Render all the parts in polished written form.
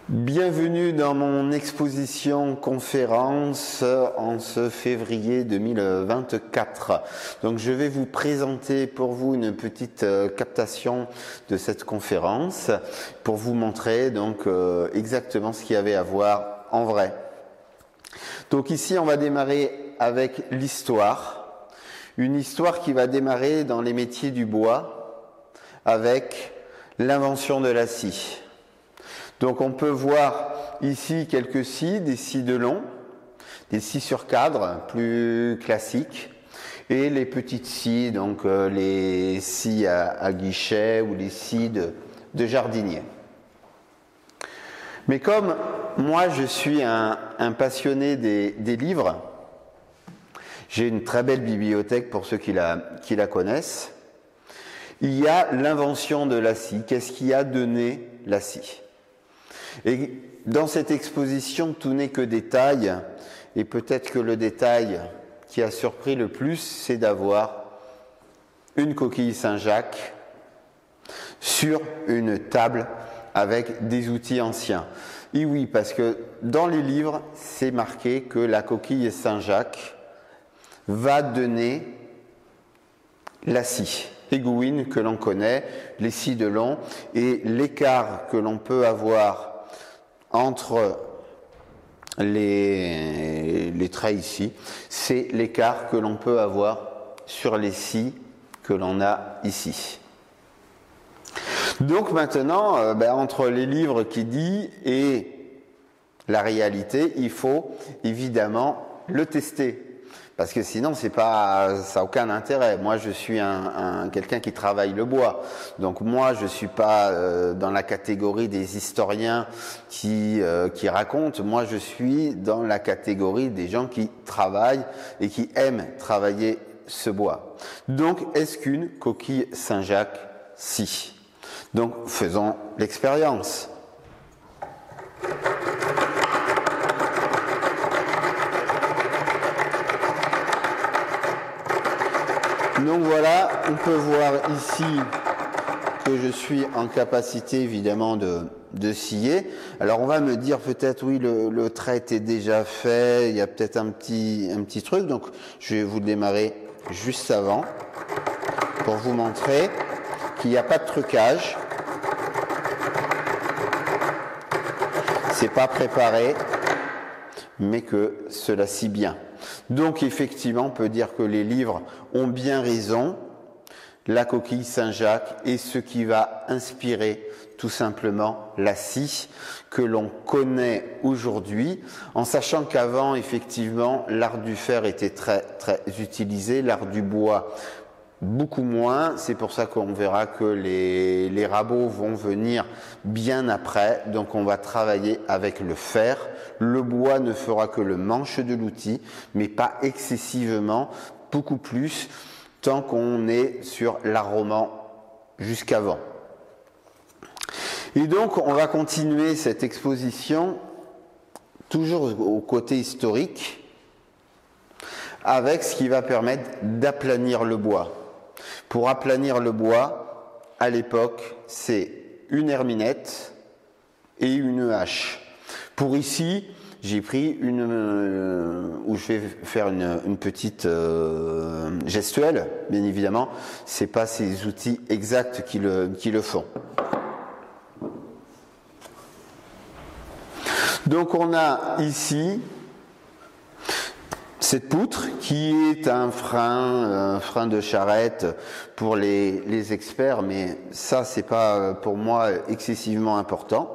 Bienvenue dans mon exposition conférence en ce février 2024. Donc je vais vous présenter pour vous une petite captation de cette conférence pour vous montrer donc exactement ce qu'il y avait à voir en vrai. Donc ici on va démarrer avec l'histoire. Une histoire qui va démarrer dans les métiers du bois avec l'invention de la scie. Donc on peut voir ici quelques scies, des scies de long, des scies sur cadre plus classiques, et les petites scies, donc les scies à guichet ou les scies de jardinier. Mais comme moi je suis un passionné des livres, j'ai une très belle bibliothèque pour ceux qui la connaissent, il y a l'invention de la scie. Qu'est-ce qui a donné la scie ? Et dans cette exposition, tout n'est que détail, et peut-être que le détail qui a surpris le plus, c'est d'avoir une coquille Saint-Jacques sur une table avec des outils anciens. Et oui, parce que dans les livres, c'est marqué que la coquille Saint-Jacques va donner la scie aiguine que l'on connaît, les scies de long, et l'écart que l'on peut avoir entre les traits ici, c'est l'écart que l'on peut avoir sur les scies que l'on a ici. Donc maintenant, entre les livres qui disent et la réalité, il faut évidemment le tester. Parce que sinon, ça n'a aucun intérêt. Moi, je suis quelqu'un qui travaille le bois. Donc moi, je suis pas dans la catégorie des historiens qui racontent. Moi, je suis dans la catégorie des gens qui travaillent et qui aiment travailler ce bois. Donc, est-ce qu'une coquille Saint-Jacques scie ? Donc, faisons l'expérience. Donc voilà, on peut voir ici que je suis en capacité évidemment de scier. Alors on va me dire peut-être oui le trait était déjà fait, il y a peut-être un petit truc, donc je vais vous démarrer juste avant pour vous montrer qu'il n'y a pas de trucage. C'est pas préparé, mais que cela scie bien. Donc effectivement, on peut dire que les livres ont bien raison. La coquille Saint-Jacques est ce qui va inspirer tout simplement la scie que l'on connaît aujourd'hui, en sachant qu'avant, effectivement, l'art du fer était très très utilisé, l'art du bois beaucoup moins. C'est pour ça qu'on verra que les rabots vont venir bien après. Donc on va travailler avec le fer. Le bois ne fera que le manche de l'outil, mais pas excessivement, beaucoup plus, tant qu'on est sur l'art roman jusqu'avant. Et donc on va continuer cette exposition, toujours au côté historique, avec ce qui va permettre d'aplanir le bois. Pour aplanir le bois, à l'époque, c'est une herminette et une hache. Pour ici, j'ai pris où je vais faire une petite gestuelle, bien évidemment. C'est pas ces outils exacts qui le font. Donc on a ici cette poutre qui est un frein de charrette pour les experts, mais ça c'est pas pour moi excessivement important.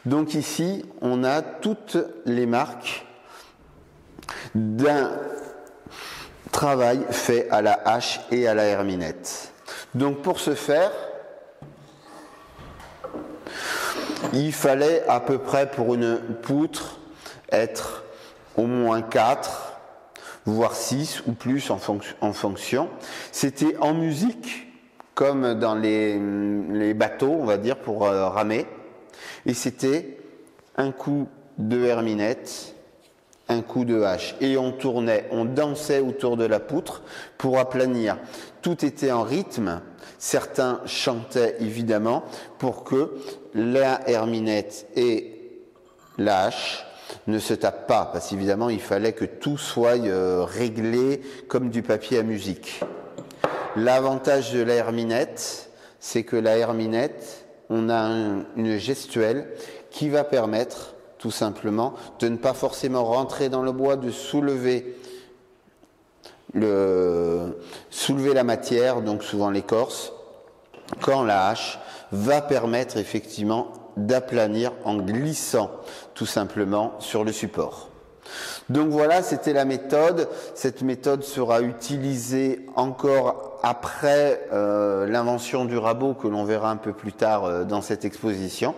Donc ici on a toutes les marques d'un travail fait à la hache et à la herminette. Donc pour ce faire, il fallait à peu près pour une poutre être au moins 4, voire 6 ou plus en fonction. C'était en musique, comme dans les bateaux, on va dire, pour ramer. Et c'était un coup de herminette, un coup de hache. Et on tournait, on dansait autour de la poutre pour aplanir. Tout était en rythme. Certains chantaient évidemment pour que la herminette et la hache ne se tape pas, parce qu'évidemment il fallait que tout soit réglé comme du papier à musique. L'avantage de la herminette, c'est que la herminette, on a une gestuelle qui va permettre tout simplement de ne pas forcément rentrer dans le bois, de soulever la matière, donc souvent l'écorce, quand la hache va permettre effectivement d'aplanir en glissant tout simplement sur le support. Donc voilà, c'était la méthode. Cette méthode sera utilisée encore après l'invention du rabot que l'on verra un peu plus tard dans cette exposition.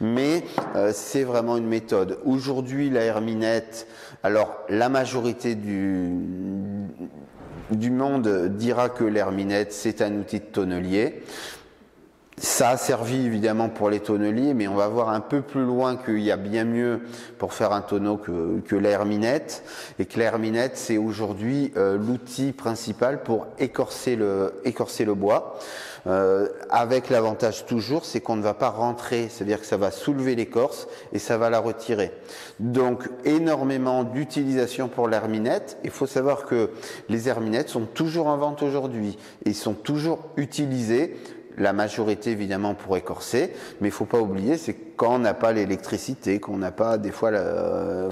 Mais c'est vraiment une méthode. Aujourd'hui, la herminette, alors la majorité du monde dira que l'herminette, c'est un outil de tonnelier. Ça a servi évidemment pour les tonneliers, mais on va voir un peu plus loin qu'il y a bien mieux pour faire un tonneau que la herminette, et que la herminette, c'est aujourd'hui l'outil principal pour écorcer le bois, avec l'avantage toujours, c'est qu'on ne va pas rentrer, c'est-à-dire que ça va soulever l'écorce et ça va la retirer. Donc énormément d'utilisation pour l'herminette. Il faut savoir que les herminettes sont toujours en vente aujourd'hui et ils sont toujours utilisés. La majorité évidemment pour écorcer, mais il ne faut pas oublier, c'est quand on n'a pas l'électricité, qu'on n'a pas des fois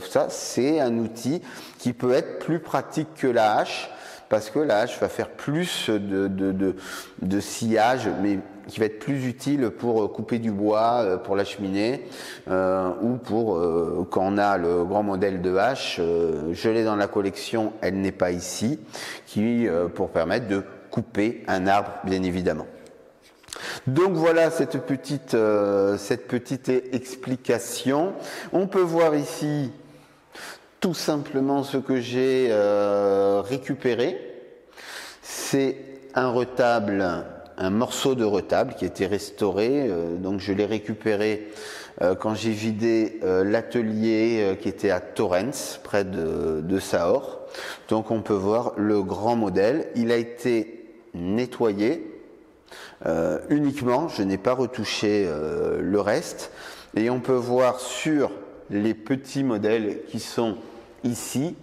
ça, c'est un outil qui peut être plus pratique que la hache, parce que la hache va faire plus de sciage, mais qui va être plus utile pour couper du bois, pour la cheminée, ou pour quand on a le grand modèle de hache, je l'ai dans la collection, elle n'est pas ici, pour permettre de couper un arbre bien évidemment. Donc voilà cette petite explication. On peut voir ici tout simplement ce que j'ai récupéré. C'est un retable, un morceau de retable qui a été restauré. Donc je l'ai récupéré quand j'ai vidé l'atelier qui était à Torrens, près de Sahor. Donc on peut voir le grand modèle. Il a été nettoyé. Uniquement, je n'ai pas retouché le reste, et on peut voir sur les petits modèles qui sont ici,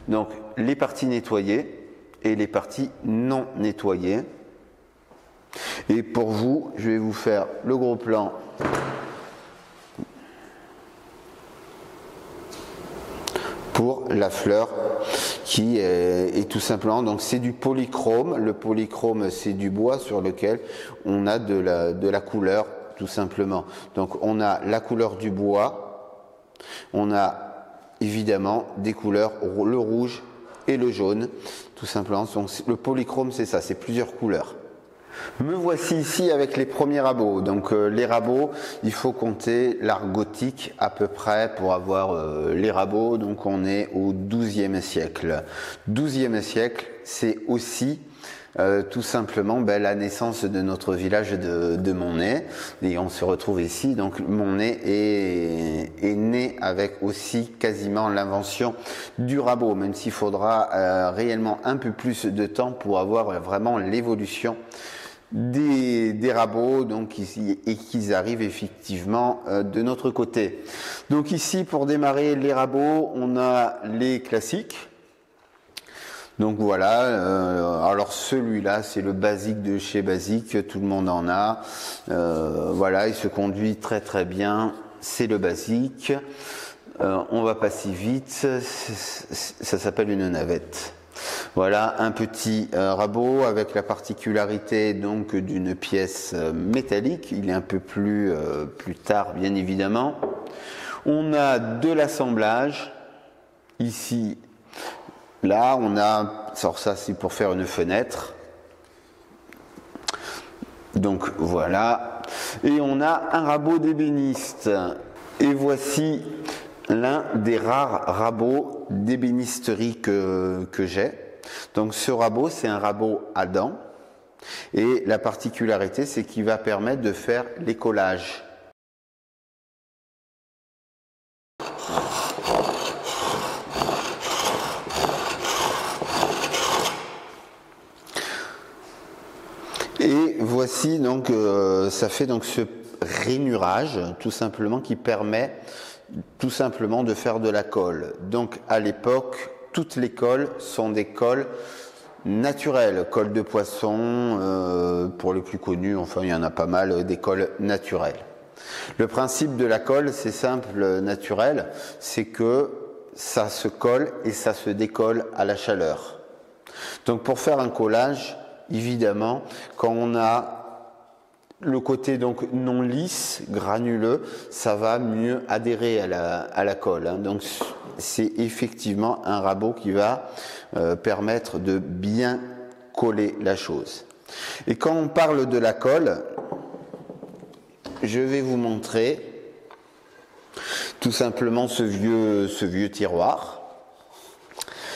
donc les parties nettoyées et les parties non nettoyées. Et pour vous, je vais vous faire le gros plan pour la fleur qui est tout simplement, donc c'est du polychrome. Le polychrome, c'est du bois sur lequel on a de la couleur tout simplement. Donc on a la couleur du bois, on a évidemment des couleurs, le rouge et le jaune tout simplement. Donc le polychrome, c'est ça, c'est plusieurs couleurs. Me voici ici avec les premiers rabots. Donc les rabots, il faut compter l'art gothique à peu près pour avoir les rabots. Donc on est au XIIe siècle. XIIe siècle, c'est aussi tout simplement la naissance de notre village de Monnet. Et on se retrouve ici. Donc Monnet est né avec aussi quasiment l'invention du rabot, même s'il faudra réellement un peu plus de temps pour avoir vraiment l'évolution des rabots, donc ici, et qu'ils arrivent effectivement de notre côté. Donc ici, pour démarrer les rabots, on a les classiques. Donc voilà, alors celui-là, c'est le basique de chez Basique, tout le monde en a. Voilà, il se conduit très très bien, c'est le basique. On va pas si vite, ça s'appelle une navette. Voilà un petit rabot avec la particularité donc d'une pièce métallique. Il est un peu plus tard bien évidemment. On a de l'assemblage ici. Là on a, alors ça c'est pour faire une fenêtre. Donc voilà. Et on a un rabot d'ébéniste. Et voici l'un des rares rabots d'ébénisterie que j'ai. Donc ce rabot, c'est un rabot à dents. Et la particularité, c'est qu'il va permettre de faire les collages. Et voici donc, ça fait donc ce rainurage, tout simplement, qui permet tout simplement de faire de la colle. Donc à l'époque, toutes les colles sont des colles naturelles, colle de poisson, pour les plus connus, enfin il y en a pas mal, des colles naturelles. Le principe de la colle, c'est simple, naturel, c'est que ça se colle et ça se décolle à la chaleur. Donc pour faire un collage, évidemment, quand on a le côté donc non lisse, granuleux, ça va mieux adhérer à la colle. Hein. Donc c'est effectivement un rabot qui va permettre de bien coller la chose. Et quand on parle de la colle, je vais vous montrer tout simplement ce vieux tiroir.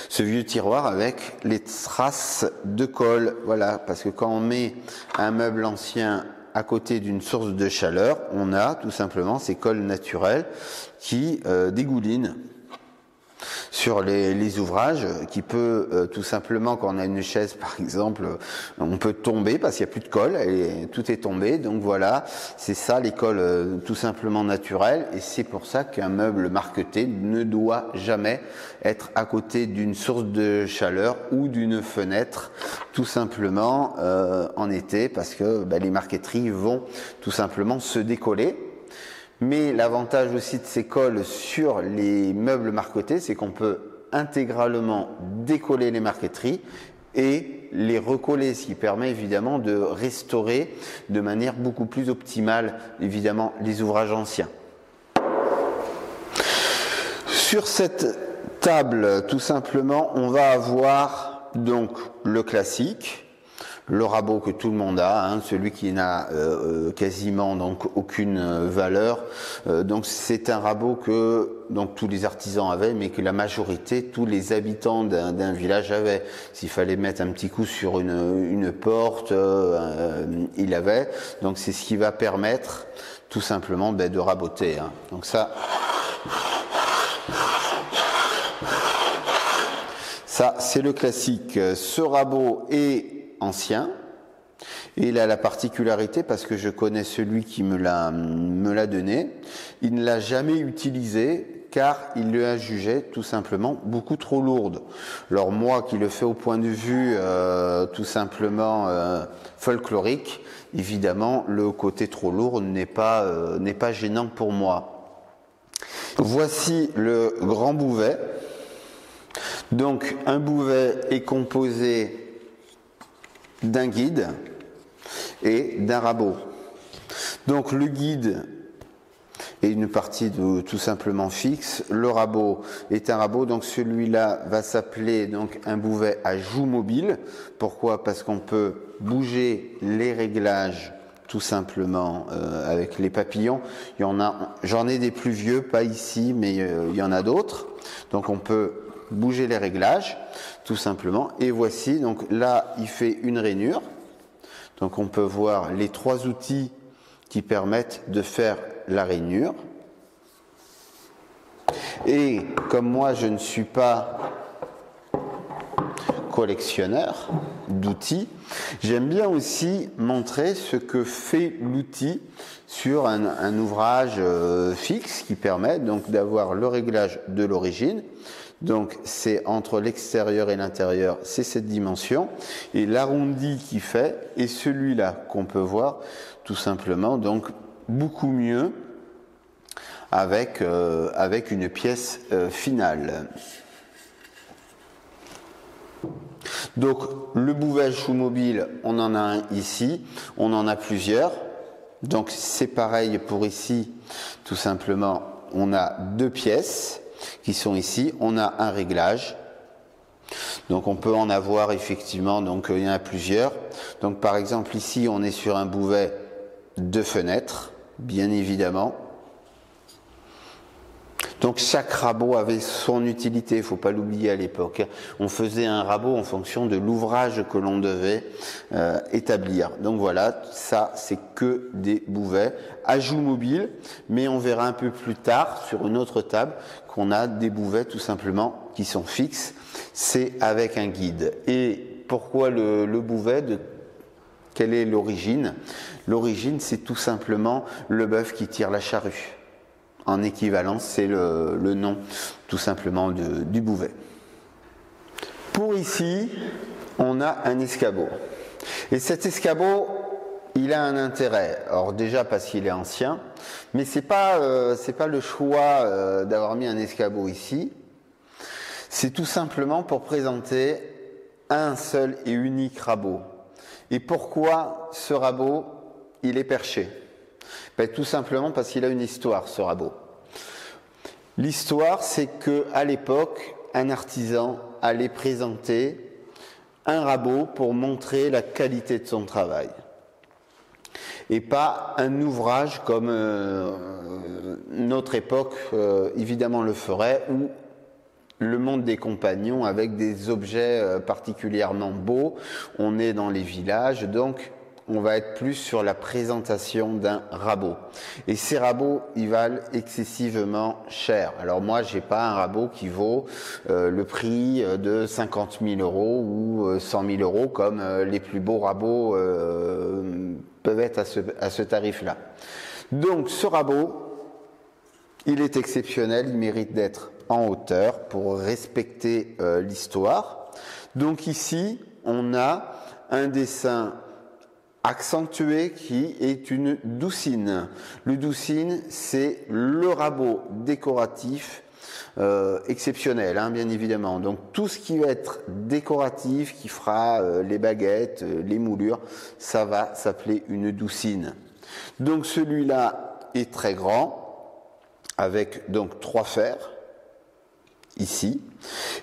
Ce vieux tiroir avec les traces de colle. Voilà, parce que quand on met un meuble ancien à côté d'une source de chaleur, on a tout simplement ces colles naturelles qui dégoulinent sur les ouvrages, qui peut tout simplement, quand on a une chaise par exemple, on peut tomber parce qu'il n'y a plus de colle et tout est tombé. Donc voilà, c'est ça les colles tout simplement naturelles, et c'est pour ça qu'un meuble marqueté ne doit jamais être à côté d'une source de chaleur ou d'une fenêtre, tout simplement en été, parce que les marqueteries vont tout simplement se décoller. Mais l'avantage aussi de ces colles sur les meubles marquetés, c'est qu'on peut intégralement décoller les marqueteries et les recoller, ce qui permet évidemment de restaurer de manière beaucoup plus optimale, évidemment, les ouvrages anciens. Sur cette table, tout simplement, on va avoir donc le classique, le rabot que tout le monde a, hein, celui qui n'a quasiment donc aucune valeur. Donc c'est un rabot que donc tous les artisans avaient, mais que la majorité, tous les habitants d'un village avaient. S'il fallait mettre un petit coup sur une porte, il avait. Donc c'est ce qui va permettre tout simplement de raboter. Hein. Donc ça c'est le classique. Ce rabot est ancien, et il a la particularité, parce que je connais celui qui me l'a donné, il ne l'a jamais utilisé car il l'a jugé tout simplement beaucoup trop lourde. Alors moi qui le fais au point de vue tout simplement folklorique, évidemment le côté trop lourd n'est pas gênant pour moi. Voici le grand bouvet. Donc un bouvet est composé d'un guide et d'un rabot. Donc le guide est une partie tout simplement fixe. Le rabot est un rabot, donc celui-là va s'appeler donc un bouvet à joue mobile. Pourquoi? Parce qu'on peut bouger les réglages tout simplement avec les papillons. J'en ai des plus vieux, pas ici, mais il y en a d'autres. Donc on peut bouger les réglages tout simplement, et voici, donc là il fait une rainure, donc on peut voir les trois outils qui permettent de faire la rainure. Et comme moi je ne suis pas collectionneur d'outils, j'aime bien aussi montrer ce que fait l'outil sur un ouvrage fixe, qui permet donc d'avoir le réglage de l'origine. Donc c'est entre l'extérieur et l'intérieur, c'est cette dimension, et l'arrondi qui fait est celui-là qu'on peut voir tout simplement, donc beaucoup mieux avec une pièce finale. Donc le bouvet à joue mobile, on en a un ici, on en a plusieurs. Donc c'est pareil pour ici, tout simplement, on a deux pièces qui sont ici, on a un réglage, donc on peut en avoir effectivement, donc il y en a plusieurs. Donc par exemple ici on est sur un bouvet de fenêtre, bien évidemment. Donc chaque rabot avait son utilité, il ne faut pas l'oublier à l'époque. On faisait un rabot en fonction de l'ouvrage que l'on devait établir. Donc voilà, ça c'est que des bouvets à joue mobile, mais on verra un peu plus tard sur une autre table qu'on a des bouvets tout simplement qui sont fixes, c'est avec un guide. Et pourquoi le bouvet Quelle est l'origine? L'origine, c'est tout simplement le bœuf qui tire la charrue. En équivalence, c'est le nom tout simplement du bouvet. Pour ici, on a un escabeau. Et cet escabeau, il a un intérêt. Alors déjà parce qu'il est ancien, mais c'est pas le choix d'avoir mis un escabeau ici. C'est tout simplement pour présenter un seul et unique rabot. Et pourquoi ce rabot, il est perché? Ben, tout simplement parce qu'il a une histoire, ce rabot. L'histoire, c'est qu'à l'époque, un artisan allait présenter un rabot pour montrer la qualité de son travail. Et pas un ouvrage comme notre époque, évidemment, le ferait, ou le monde des compagnons avec des objets particulièrement beaux. On est dans les villages, donc on va être plus sur la présentation d'un rabot. Et ces rabots, ils valent excessivement cher. Alors moi, j'ai pas un rabot qui vaut le prix de 50 000 € ou 100 000 € comme les plus beaux rabots peuvent être à ce tarif-là. Donc ce rabot, il est exceptionnel, il mérite d'être en hauteur pour respecter l'histoire. Donc ici, on a un dessin accentué qui est une doucine. Le doucine, c'est le rabot décoratif exceptionnel, hein, bien évidemment. Donc tout ce qui va être décoratif, qui fera les baguettes, les moulures, ça va s'appeler une doucine. Donc celui-là est très grand, avec donc 3 fers ici,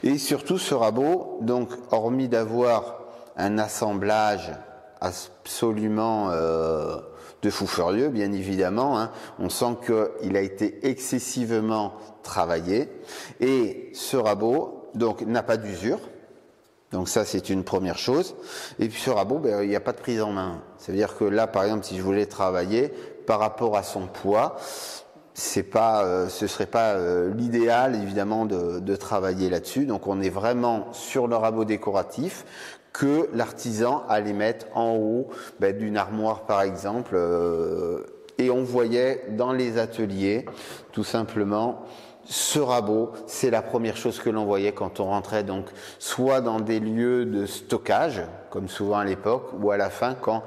et surtout ce rabot, donc hormis d'avoir un assemblage absolument de fou furieux, bien évidemment, hein. On sent qu'il a été excessivement travaillé, et ce rabot donc n'a pas d'usure, donc ça c'est une première chose. Et puis ce rabot, ben, il n'y a pas de prise en main, ça veut dire que là par exemple si je voulais travailler par rapport à son poids, ce serait pas l'idéal évidemment de travailler là-dessus. Donc on est vraiment sur le rabot décoratif que l'artisan allait mettre en haut d'une armoire par exemple, et on voyait dans les ateliers tout simplement ce rabot, c'est la première chose que l'on voyait quand on rentrait, donc soit dans des lieux de stockage comme souvent à l'époque, ou à la fin quand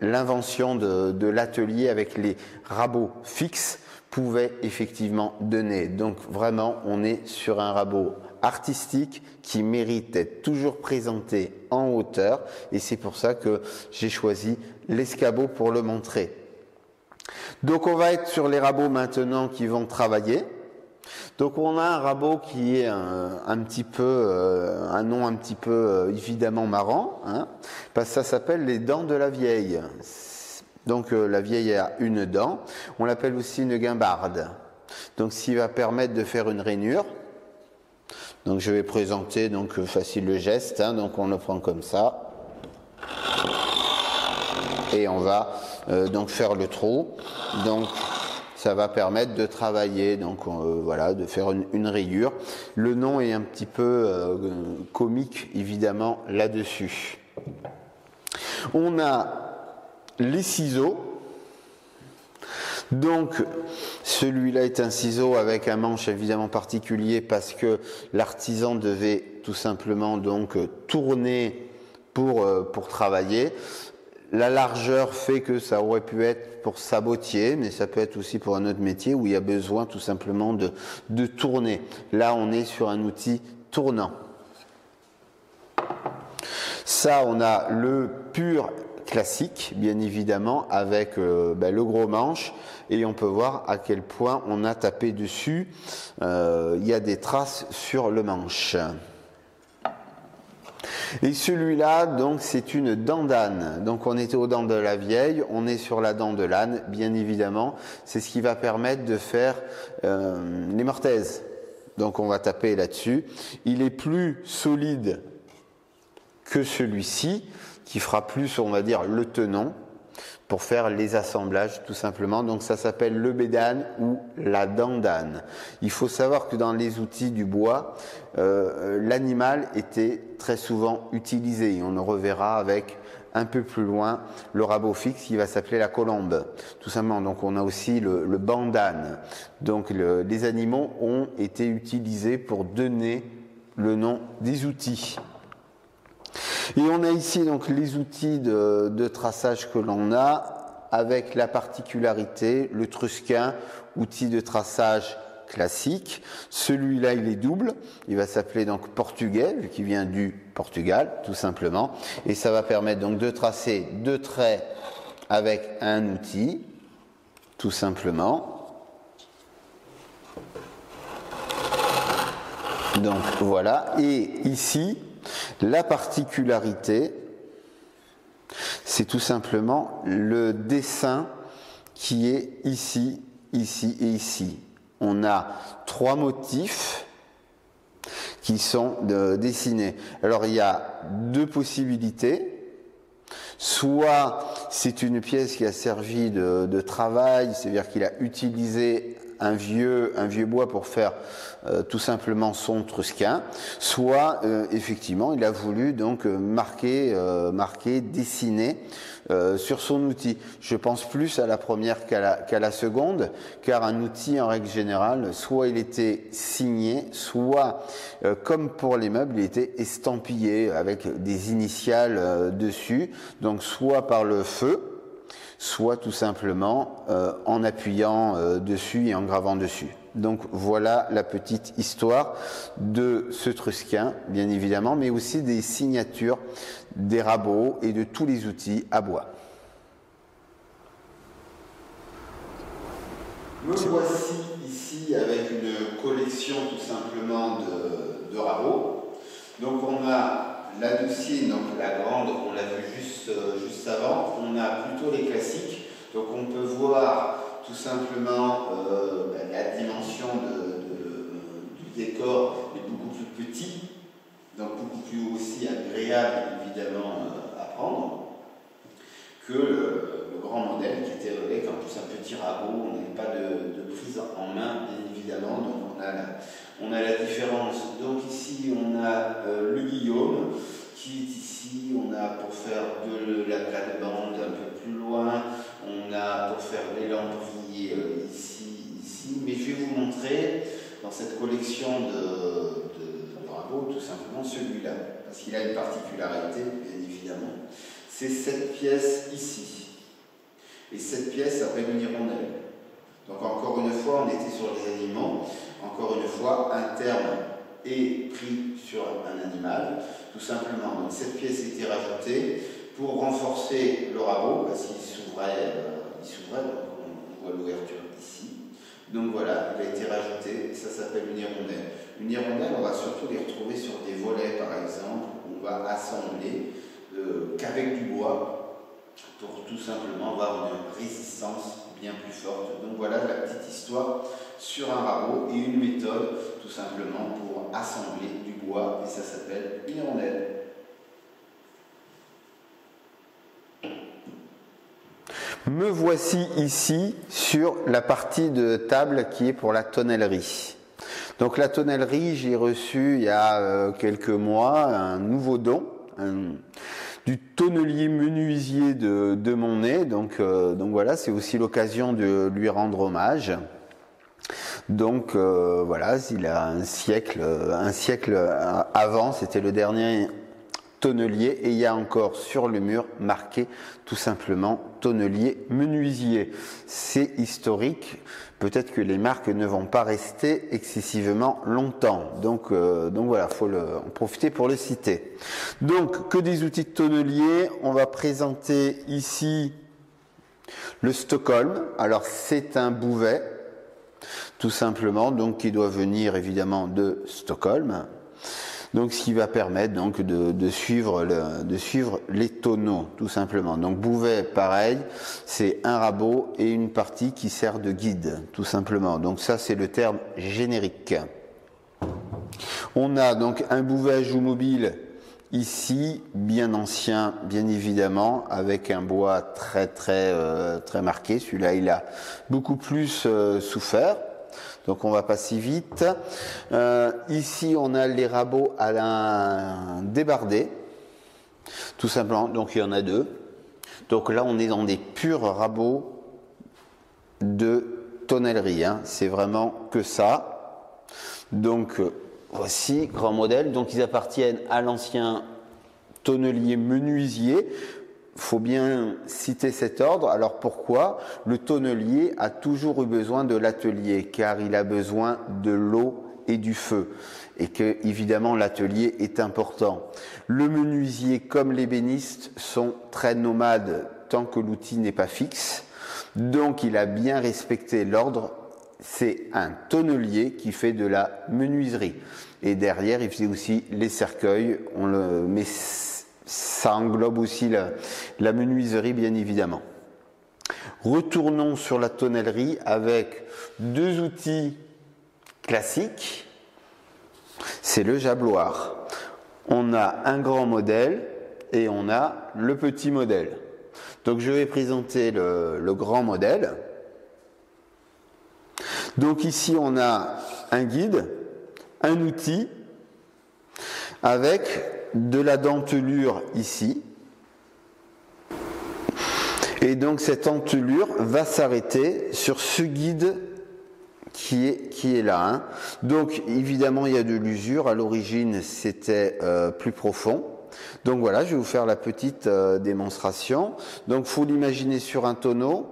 l'invention de l'atelier avec les rabots fixes pouvait effectivement donner. Donc vraiment, on est sur un rabot artistique qui mérite d'être toujours présenté en hauteur, et c'est pour ça que j'ai choisi l'escabeau pour le montrer. Donc on va être sur les rabots maintenant qui vont travailler. Donc on a un rabot qui est un petit peu, un nom un petit peu évidemment marrant, hein, parce que ça s'appelle les dents de la vieille. Donc la vieille a une dent, on l'appelle aussi une guimbarde. Donc ce qui va permettre de faire une rainure. Donc je vais présenter donc facile le geste, hein, donc on le prend comme ça. Et on va donc faire le trou. Donc ça va permettre de travailler, donc voilà, de faire une rayure. Le nom est un petit peu comique évidemment là-dessus. On a les ciseaux. Donc celui-là est un ciseau avec un manche évidemment particulier parce que l'artisan devait tout simplement donc tourner pour travailler. La largeur fait que ça aurait pu être pour sabotier, mais ça peut être aussi pour un autre métier où il y a besoin tout simplement de tourner. Là, on est sur un outil tournant. Ça, on a le pur classique, bien évidemment, avec le gros manche, et on peut voir à quel point on a tapé dessus. Il y a des traces sur le manche. Et celui-là, donc, c'est une dent d'âne. Donc, on était aux dents de la vieille, on est sur la dent de l'âne, bien évidemment. C'est ce qui va permettre de faire les mortaises. Donc, on va taper là-dessus. Il est plus solide que celui-ci, qui fera plus, on va dire, le tenon, pour faire les assemblages, tout simplement. Donc, ça s'appelle le bec d'âne ou la dent d'âne. Il faut savoir que dans les outils du bois, l'animal était très souvent utilisé. On le reverra avec un peu plus loin le rabot fixe qui va s'appeler la colombe, tout simplement. Donc on a aussi le bandane. Donc les animaux ont été utilisés pour donner le nom des outils. Et on a ici donc les outils de traçage que l'on a, avec la particularité, le trusquin, outil de traçage classique. Celui-là, il est double. Il va s'appeler donc portugais, vu qu'il vient du Portugal, tout simplement. Et ça va permettre donc de tracer 2 traits avec un outil, tout simplement. Donc voilà. Et ici, la particularité, c'est tout simplement le dessin qui est ici, ici et ici. On a 3 motifs qui sont dessinés. Alors il y a 2 possibilités. Soit c'est une pièce qui a servi de travail, c'est-à-dire qu'il a utilisé un vieux bois pour faire tout simplement son trusquin, soit effectivement il a voulu donc marquer, dessiner sur son outil. Je pense plus à la première qu'à la seconde, car un outil en règle générale, soit il était signé, soit comme pour les meubles, il était estampillé avec des initiales dessus, donc soit par le feu, soit tout simplement en appuyant dessus et en gravant dessus. Donc voilà la petite histoire de ce trusquin, bien évidemment, mais aussi des signatures des rabots et de tous les outils à bois. Me voici ici avec une collection tout simplement de rabots. Donc on a la doucine, donc la grande, on l'a vu juste avant. On a plutôt les classiques. Donc on peut voir tout simplement la dimension du décor est beaucoup plus petit, donc beaucoup plus aussi agréable évidemment à prendre que le grand modèle qui était avec en plus un petit rabot. On n'avait pas de prise en main bien évidemment, donc on a la différence. Donc ici on a le Guillaume qui est ici, on a pour faire de la plate-bande un peu plus loin, on a pour faire des lampriers ici, mais je vais vous montrer dans cette collection de rabots tout simplement celui-là, parce qu'il a une particularité bien évidemment, c'est cette pièce ici, et cette pièce s'appelle une hirondelle. Donc encore une fois on était sur les animaux, encore une fois un terme est pris sur un animal, tout simplement. Donc cette pièce a été rajoutée pour renforcer le rabot, parce qu'il s'ouvrait, donc on voit l'ouverture ici. Donc voilà, il a été rajouté, ça s'appelle une hirondelle. Une hirondelle, on va surtout les retrouver sur des volets par exemple, on va assembler qu'avec du bois, pour tout simplement avoir une résistance bien plus forte. Donc voilà la petite histoire sur un rabot et une méthode tout simplement pour assembler du bois, et ça s'appelle une hirondelle. Me voici ici sur la partie de table qui est pour la tonnellerie. Donc la tonnellerie, j'ai reçu il y a quelques mois un nouveau don, du tonnelier menuisier de Montnay, donc voilà, c'est aussi l'occasion de lui rendre hommage. Donc voilà, il a un siècle avant, c'était le dernier tonnelier, et il y a encore sur le mur marqué tout simplement tonnelier menuisier. C'est historique, peut-être que les marques ne vont pas rester excessivement longtemps, donc voilà, il faut en profiter pour le citer. Donc que des outils de tonnelier, on va présenter ici le Stockholm. Alors c'est un bouvet tout simplement, donc qui doit venir évidemment de Stockholm. Donc ce qui va permettre donc de suivre les tonneaux tout simplement. Donc bouvet pareil, c'est un rabot et une partie qui sert de guide tout simplement. Donc ça c'est le terme générique. On a donc un bouvet à joue mobile ici, bien ancien bien évidemment, avec un bois très marqué. Celui-là il a beaucoup plus souffert. Donc on va pas si vite. Ici on a les rabots à la débardée, tout simplement. Donc il y en a deux. Donc là, on est dans des purs rabots de tonnellerie, hein. C'est vraiment que ça. Donc voici, grand modèle. Donc ils appartiennent à l'ancien tonnelier menuisier. Il faut bien citer cet ordre. Alors pourquoi? Le tonnelier a toujours eu besoin de l'atelier, car il a besoin de l'eau et du feu. Et que, évidemment, l'atelier est important. Le menuisier, comme l'ébéniste, sont très nomades tant que l'outil n'est pas fixe. Donc, il a bien respecté l'ordre. C'est un tonnelier qui fait de la menuiserie. Et derrière, il faisait aussi les cercueils. Mais ça englobe aussi la menuiserie, bien évidemment. Retournons sur la tonnellerie avec deux outils classiques. C'est le jabloir. On a un grand modèle et on a le petit modèle. Donc je vais présenter le grand modèle. Donc ici on a un guide, un outil avec de la dentelure ici. Et donc cette dentelure va s'arrêter sur ce guide qui est là, hein. Donc évidemment il y a de l'usure, à l'origine c'était plus profond. Donc voilà, je vais vous faire la petite démonstration. Donc il faut l'imaginer sur un tonneau.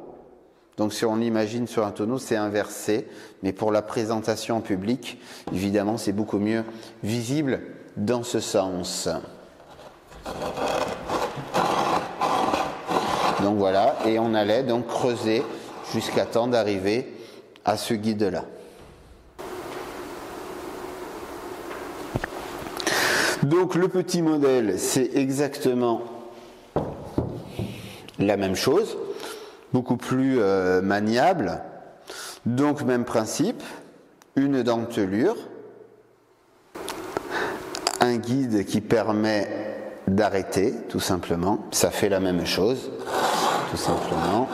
Donc si on l'imagine sur un tonneau, c'est inversé, mais pour la présentation en public, évidemment c'est beaucoup mieux visible dans ce sens. Donc voilà, et on allait donc creuser jusqu'à temps d'arriver à ce guide-là. Donc le petit modèle, c'est exactement la même chose, beaucoup plus maniable. Donc même principe, une dentelure, un guide qui permet d'arrêter, tout simplement. Ça fait la même chose, tout simplement.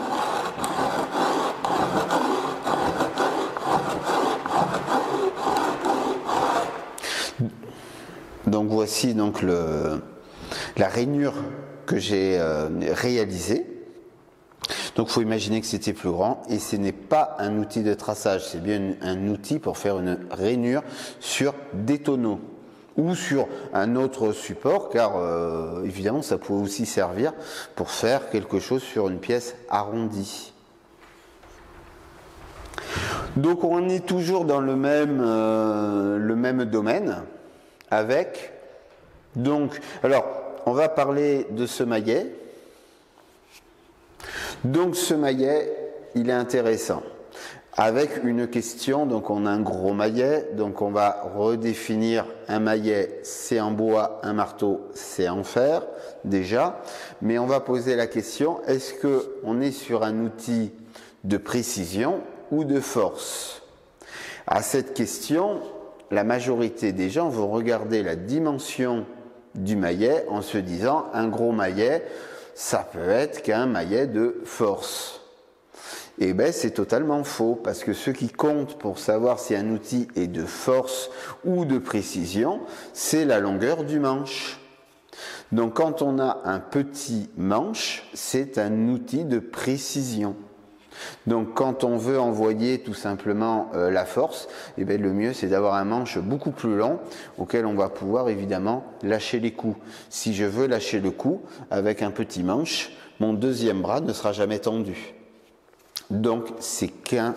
Donc voici donc la rainure que j'ai réalisée. Donc il faut imaginer que c'était plus grand et ce n'est pas un outil de traçage, c'est bien un outil pour faire une rainure sur des tonneaux ou sur un autre support, car évidemment ça pouvait aussi servir pour faire quelque chose sur une pièce arrondie. Donc on est toujours dans le même domaine avec, donc, alors on va parler de ce maillet. Donc ce maillet, il est intéressant. Avec une question, donc on a un gros maillet, donc on va redéfinir un maillet, c'est en bois, un marteau, c'est en fer, déjà. Mais on va poser la question, est-ce qu'on est sur un outil de précision ou de force? À cette question, la majorité des gens vont regarder la dimension du maillet en se disant, un gros maillet, ça peut être qu'un maillet de force. Et bien c'est totalement faux, parce que ce qui compte pour savoir si un outil est de force ou de précision, c'est la longueur du manche. Donc quand on a un petit manche, c'est un outil de précision. Donc quand on veut envoyer tout simplement la force, eh bien, le mieux c'est d'avoir un manche beaucoup plus long auquel on va pouvoir évidemment lâcher les coups. Si je veux lâcher le coup avec un petit manche, mon deuxième bras ne sera jamais tendu. Donc c'est qu'un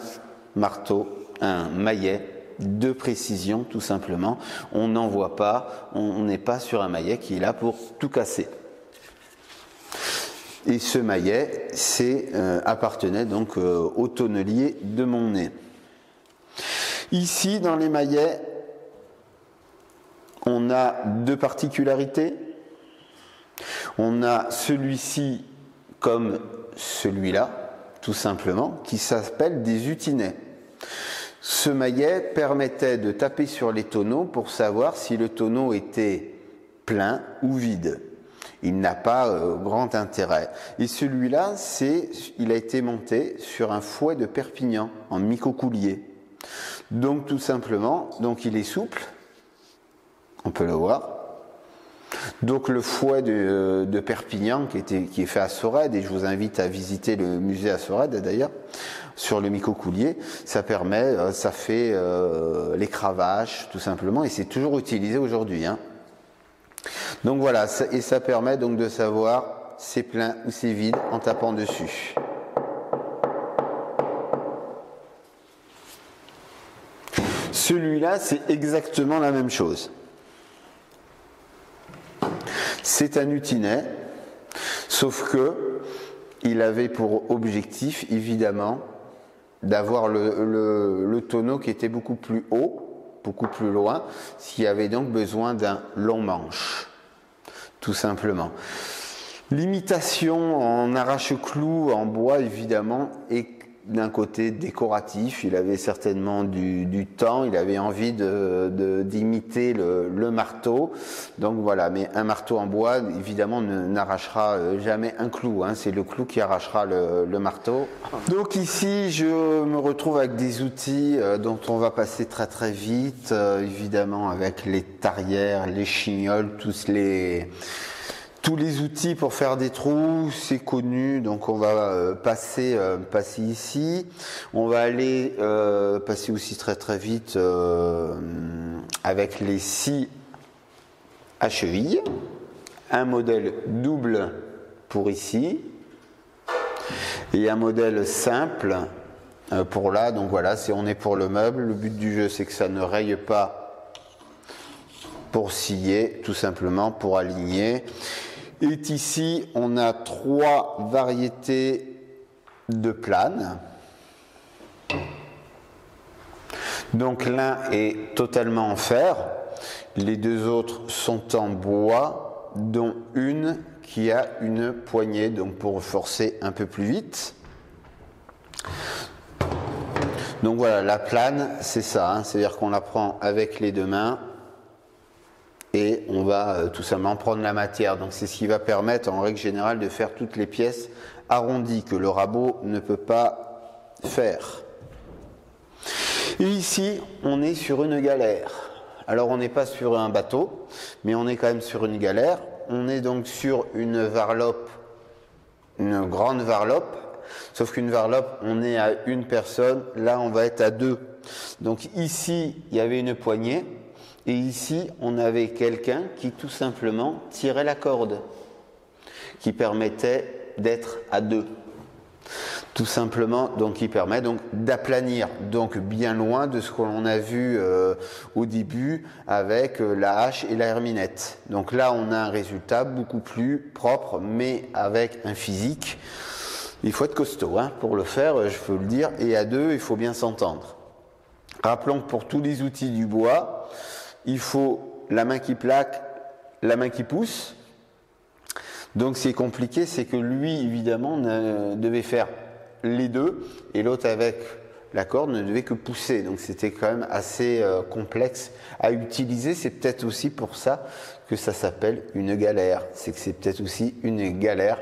marteau, un maillet de précision tout simplement. On n'envoie pas, on n'est pas sur un maillet qui est là pour tout casser. Et ce maillet, appartenait donc au tonnelier de mon nez. Ici, dans les maillets, on a deux particularités. On a celui-ci comme celui-là, tout simplement, qui s'appelle des utinets. Ce maillet permettait de taper sur les tonneaux pour savoir si le tonneau était plein ou vide. Il n'a pas grand intérêt. Et celui-là, il a été monté sur un fouet de Perpignan, en micocoulier. Donc tout simplement, donc il est souple, on peut le voir. Donc le fouet de Perpignan qui est fait à Sorède, et je vous invite à visiter le musée à Sorède d'ailleurs, sur le Micocoulier, ça fait les cravaches tout simplement, et c'est toujours utilisé aujourd'hui. Hein. Donc voilà, et ça permet donc de savoir c'est plein ou c'est vide en tapant dessus. Celui-là, c'est exactement la même chose. C'est un utinet, sauf que il avait pour objectif, évidemment, d'avoir le tonneau qui était beaucoup plus haut, beaucoup plus loin, s'il y avait donc besoin d'un long manche, tout simplement. L'imitation en arrache-clou, en bois, évidemment, est d'un côté décoratif. Il avait certainement du temps, il avait envie d'imiter le marteau. Donc voilà, mais un marteau en bois, évidemment, n'arrachera jamais un clou. Hein. C'est le clou qui arrachera le marteau. Donc ici, je me retrouve avec des outils dont on va passer très très vite, évidemment, avec les tarières, les chignoles, tous les outils pour faire des trous, c'est connu, donc on va passer ici. On va aller passer aussi très très vite avec les scies à cheville. Un modèle double pour ici et un modèle simple pour là. Donc voilà, on est pour le meuble. Le but du jeu, c'est que ça ne raye pas pour scier, tout simplement pour aligner. Et ici, on a 3 variétés de planes. Donc l'un est totalement en fer, les 2 autres sont en bois, dont une qui a une poignée, donc pour forcer un peu plus vite. Donc voilà, la plane, c'est ça, hein, c'est-à-dire qu'on la prend avec les 2 mains. Et on va tout simplement prendre la matière. Donc c'est ce qui va permettre en règle générale de faire toutes les pièces arrondies que le rabot ne peut pas faire. Et ici, on est sur une galère. Alors on n'est pas sur un bateau, mais on est quand même sur une galère. On est donc sur une varlope, une grande varlope. Sauf qu'une varlope, on est à une personne. Là, on va être à 2. Donc ici, il y avait une poignée. Et ici, on avait quelqu'un qui tout simplement tirait la corde, qui permettait d'être à 2. Tout simplement, donc qui permet donc d'aplanir, donc bien loin de ce que l'on a vu au début avec la hache et la herminette. Donc là, on a un résultat beaucoup plus propre, mais avec un physique. Il faut être costaud hein, pour le faire, je peux le dire, et à 2, il faut bien s'entendre. Rappelons que pour tous les outils du bois, il faut la main qui plaque, la main qui pousse. Donc ce qui est compliqué, c'est que lui, évidemment, devait faire les 2, et l'autre avec la corde ne devait que pousser. Donc c'était quand même assez complexe à utiliser. C'est peut-être aussi pour ça que ça s'appelle une galère. C'est que c'est peut-être aussi une galère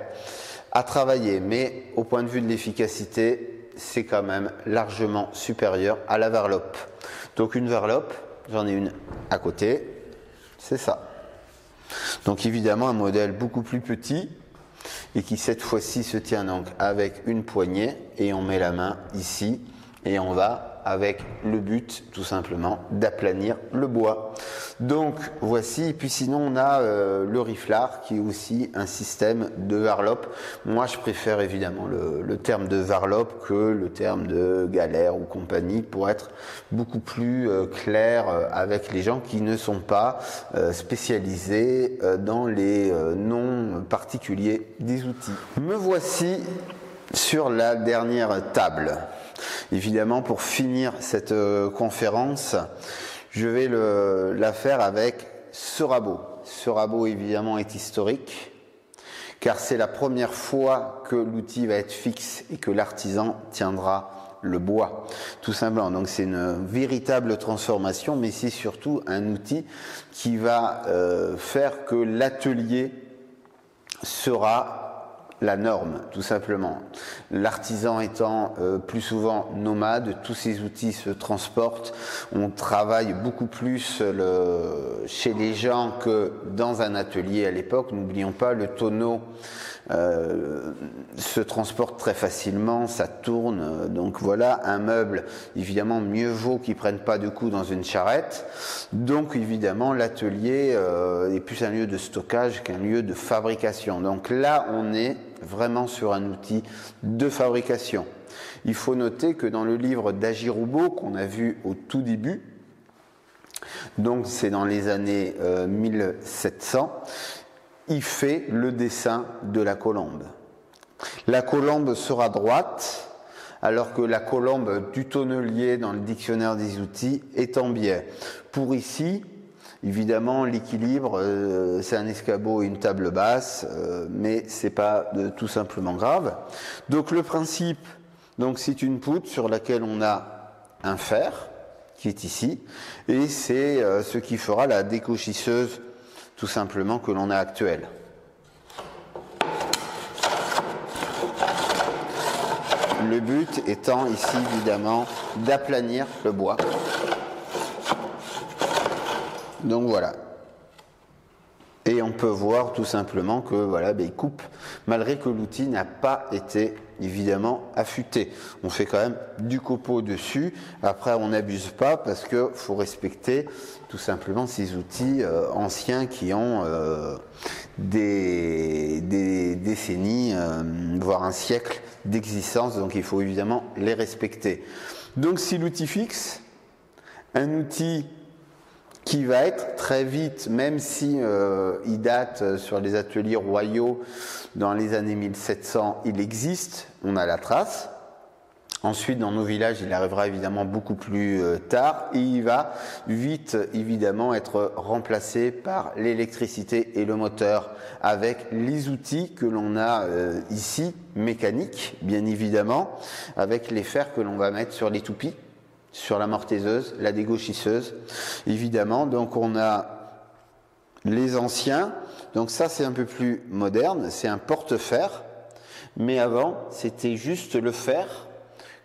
à travailler. Mais au point de vue de l'efficacité, c'est quand même largement supérieur à la varlope. Donc une varlope, j'en ai une à côté, c'est ça. Donc évidemment un modèle beaucoup plus petit et qui cette fois-ci se tient donc avec une poignée et on met la main ici et on va avec le but tout simplement d'aplanir le bois. Donc voici, et puis sinon on a le riflard qui est aussi un système de varlope. Moi je préfère évidemment le terme de varlope que le terme de galère ou compagnie pour être beaucoup plus clair avec les gens qui ne sont pas spécialisés dans les noms particuliers des outils. Me voici sur la dernière table. Évidemment, pour finir cette conférence, je vais la faire avec ce rabot. Ce rabot, évidemment, est historique, car c'est la première fois que l'outil va être fixe et que l'artisan tiendra le bois, tout simplement. Donc c'est une véritable transformation, mais c'est surtout un outil qui va faire que l'atelier sera la norme, tout simplement. L'artisan étant plus souvent nomade, tous ces outils se transportent. On travaille beaucoup plus chez les gens que dans un atelier à l'époque. N'oublions pas, le tonneau se transporte très facilement, ça tourne. Donc voilà, un meuble, évidemment, mieux vaut qu'il ne prenne pas de coup dans une charrette. Donc évidemment, l'atelier est plus un lieu de stockage qu'un lieu de fabrication. Donc là, on est vraiment sur un outil de fabrication. Il faut noter que dans le livre d'Agiroubo qu'on a vu au tout début, donc c'est dans les années 1700, il fait le dessin de la colombe. La colombe sera droite, alors que la colombe du tonnelier dans le dictionnaire des outils est en biais. Pour ici, évidemment, l'équilibre, c'est un escabeau et une table basse, mais c'est pas tout simplement grave. Donc le principe, donc c'est une poutre sur laquelle on a un fer qui est ici, et c'est ce qui fera la décochisseuse tout simplement que l'on a actuelle. Le but étant ici évidemment d'aplanir le bois. Donc voilà. Et on peut voir tout simplement que voilà, il coupe, malgré que l'outil n'a pas été évidemment affûté. On fait quand même du copeau dessus. Après, on n'abuse pas parce que faut respecter tout simplement ces outils anciens qui ont des décennies, voire un siècle d'existence. Donc il faut évidemment les respecter. Donc si l'outil fixe, un outil qui va être très vite, même si il date sur les ateliers royaux dans les années 1700, il existe, on a la trace. Ensuite, dans nos villages, il arrivera évidemment beaucoup plus tard et il va vite évidemment être remplacé par l'électricité et le moteur avec les outils que l'on a ici, mécaniques bien évidemment, avec les fers que l'on va mettre sur les toupis, sur la mortaiseuse, la dégauchisseuse, évidemment. Donc on a les anciens, donc ça c'est un peu plus moderne, c'est un porte-fer, mais avant c'était juste le fer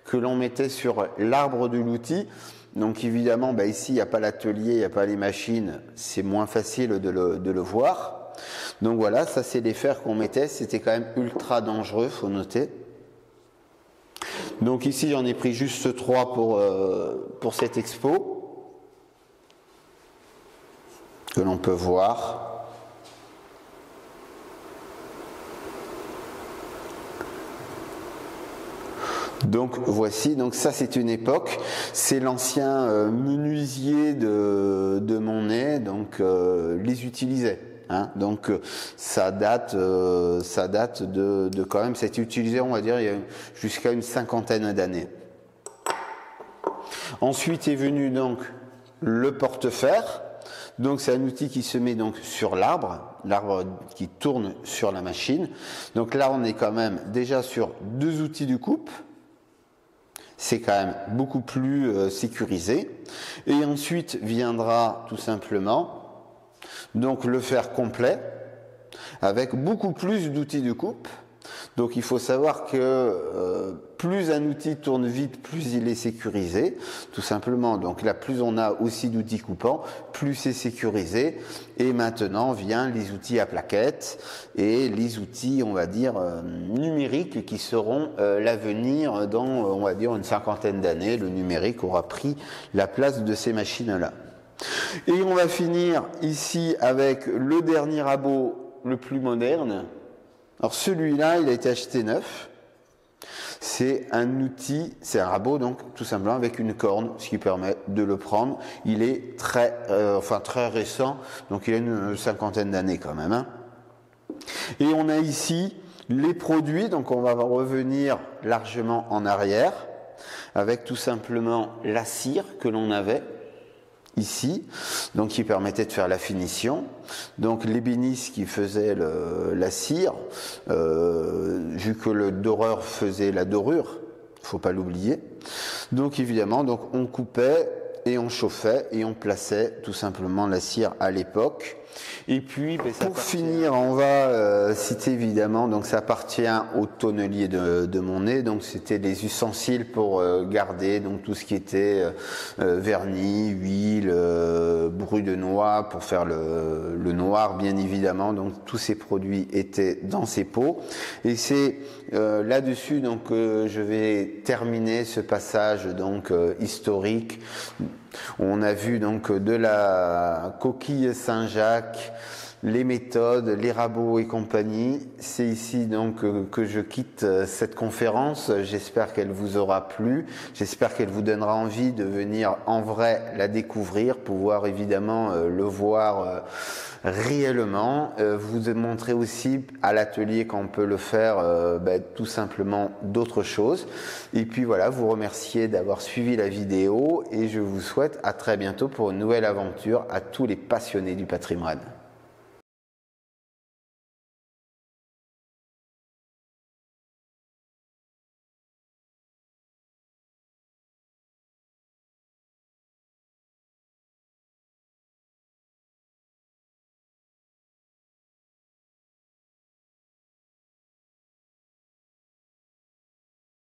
que l'on mettait sur l'arbre de l'outil. Donc évidemment, ici il n'y a pas l'atelier, il n'y a pas les machines, c'est moins facile de le voir. Donc voilà, ça c'est les fers qu'on mettait, c'était quand même ultra dangereux, faut noter. Donc ici j'en ai pris juste 3 pour cette expo que l'on peut voir. Donc voici, donc ça c'est une époque, c'est l'ancien menuisier de Montnay, donc les utilisait. Donc ça date de quand même, ça a été utilisé, on va dire, il y a jusqu'à une 50aine d'années. Ensuite est venu donc le porte-fer. Donc c'est un outil qui se met donc sur l'arbre qui tourne sur la machine. Donc là on est quand même déjà sur 2 outils de coupe. C'est quand même beaucoup plus sécurisé. Et ensuite viendra tout simplement donc le fer complet avec beaucoup plus d'outils de coupe. Donc il faut savoir que plus un outil tourne vite, plus il est sécurisé, tout simplement. Donc là, plus on a aussi d'outils coupants, plus c'est sécurisé. Et maintenant vient les outils à plaquettes et les outils, on va dire, numériques qui seront l'avenir dans, on va dire, une 50aine d'années. Le numérique aura pris la place de ces machines-là. Et on va finir ici avec le dernier rabot le plus moderne. Alors celui-là, il a été acheté neuf. C'est un outil, c'est un rabot donc tout simplement avec une corne, ce qui permet de le prendre. Il est très récent, donc il a une 50aine d'années quand même. Et on a ici les produits, donc on va revenir largement en arrière avec tout simplement la cire que l'on avait ici, donc qui permettait de faire la finition. Donc l'ébéniste qui faisait la cire, vu que le doreur faisait la dorure, il ne faut pas l'oublier. Donc évidemment, donc on coupait et on chauffait et on plaçait tout simplement la cire à l'époque. Et puis, pour finir, on va citer évidemment, donc ça appartient au tonnelier de mon nez, donc c'était des ustensiles pour garder donc tout ce qui était vernis, huile, brut de noix pour faire le noir bien évidemment, donc tous ces produits étaient dans ces pots. Et c'est là-dessus donc je vais terminer ce passage donc historique. On a vu donc de la coquille Saint-Jacques, les méthodes, les rabots et compagnie. C'est ici donc que je quitte cette conférence. J'espère qu'elle vous aura plu. J'espère qu'elle vous donnera envie de venir en vrai la découvrir, pouvoir évidemment le voir réellement. Vous montrer aussi à l'atelier qu'on peut le faire tout simplement d'autres choses. Et puis voilà, vous remercier d'avoir suivi la vidéo et je vous souhaite à très bientôt pour une nouvelle aventure à tous les passionnés du patrimoine.